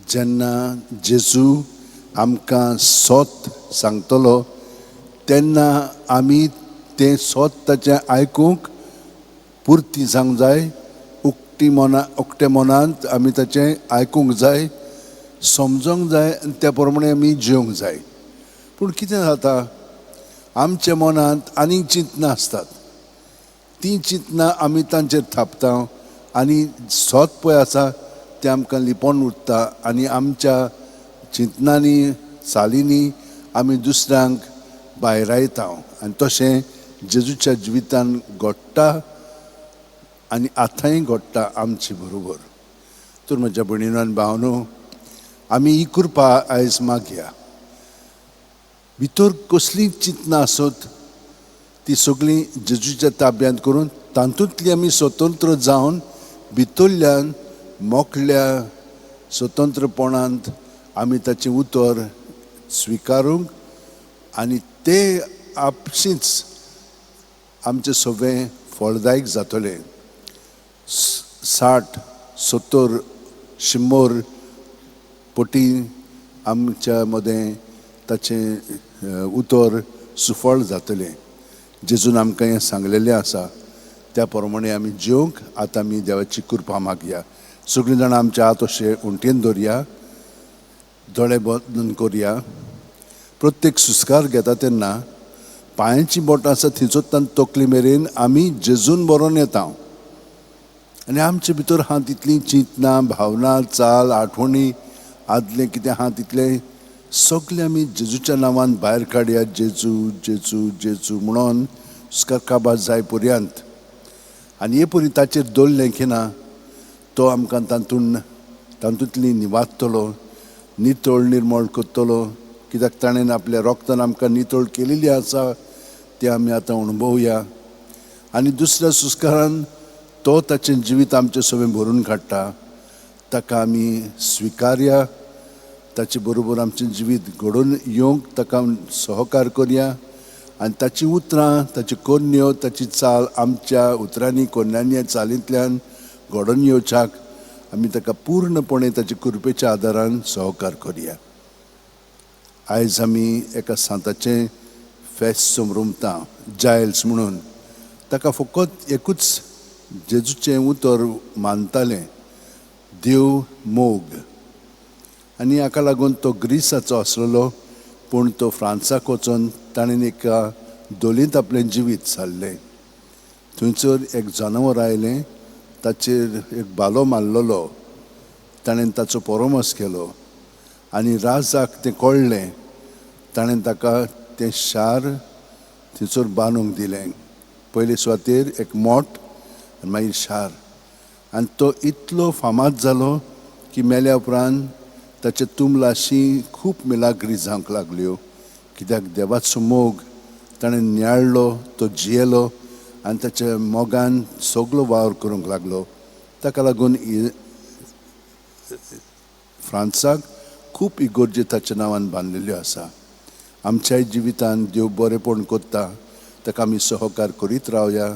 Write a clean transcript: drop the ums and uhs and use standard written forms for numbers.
जेन्ना जेजू आमकां सोत सांगतलो तेन्ना आमी तें सोत ताचें आयकूंक पुर्ती जावंक जाय, उक्ते मनांत आमी ताचें आयकूंक जाय, समजूंक जाय आनी त्या प्रमाणे आमी जिवंक जाय. पूण कितें जाता, आमच्या मनांत आनीक चिंतनां आसतात. तीं चिंतनां आमी तांचेर थापता आनी सोत पळय आसा तें आमकां लिपोवन उरता आनी आमच्या चिंतनांनी चालींनी आमी दुसऱ्यांक भायरायता. आनी तशें जेजूच्या जिवितान घडटा आनी आतांय घडटा आमचे बरोबर. तर म्हज्या भयणीनो आनी भावनो, आमी ही कृपा आयज मागया. भितर कसलीं चिंतनां आसत ती सगळीं जेजूच्या ताब्यांत करून तातूंतली आमी स्वतंत्र जावन भितरल्यान मोकळ्या स्वतंत्रपणांत आमी ताचें उतर स्विकारूंक आनी तें आपशींच आमचें सगळें फळदायक जातलें. 60, 70, 100 पटी आमच्या मदें ताचें उतर सुफळ जातलें. जेजून आमकां हें सांगलेलें आसा त्या प्रमाणे आमी जिवंक आतां आमी देवाची कृपा मागया. सगळीं जाणां आमच्या हात अशे उंटेन दवरया, दोळे बंद करया. प्रत्येक सुस्कार घेता तेन्ना पांयांची बोटां आसा थिंचोतान तकली मेरेन आमी जेजून बरोवन येता आनी आमचे भितर आहा तितलीं चिंतनां, भावना, चाल, आठवणी, आदलें कितें आहा तितलें सगळें आमी जेजूच्या नांवान भायर काडया. जेजू जेजू जेजू म्हणून सुस्कार काबार जाय पर्यंत. आनी हे परी ताचेर दवरलें की ना, तो आमकां तातूंतली निवाडटलो, नितळ निर्मळ करतलो. कित्याक ताणें आपल्या रोगतान आमकां नितळ केलेली आसा तें आमी आतां अणभवया. आनी दुसऱ्या सुस्कारान तो ताचें जिवीत आमचें सगळें भरून काडटा, ताका आमी स्विकारया. ताचे बरोबर आमचें जिवीत घडोवन येवंक ताका सहकार करया. आनी ताची उतरां, ताची कोन्यो, ताची चाल आमच्या उतरांनी कोन्यांनी चालींतल्यान घडोवन येवच्याक आमी ताका पूर्णपणे ताचे कृपेच्या आदारान सहकार करया. आयज आमी एका सांताचें फेस्त समरुमता, जायल्स म्हणून. ताका फकत एकूच जेजूचें उतर मानतालें, देव मोग. आनी हाका लागून तो ग्रीसाचो आसलेलो, पूण तो फ्रांसाक वचून ताणें एका दोलींत आपलें जिवीत सारलें. थंयसर एक जनावर आयलें, ताचेर एक बालो मारलेलो. ताणें ताचो परमस केलो आनी राजाक तें कळ्ळें. ताणें ताका तें शार थंयसर बांदूंक दिलें. पयले सुवातेर एक मोठ आनी मागीर शार. आनी तो इतलो फामाद जालो की मेल्या उपरांत ताचे तुमलाशी खूब मिलाग्री जावंक लागल्यो. कित्याक देवाचो मोग ताणें नियाळ्ळो, तो जियेलो आनी ताच्या मोगान सगळो वावर करूंक लागलो. ताका लागून फ्रांसाक खूब इगोर्जी ताच्या नांवान बांदलेल्यो आसा. आमच्याय जिवितान देव बरेंपण करता, ताका आमी सहकार करीत रावया.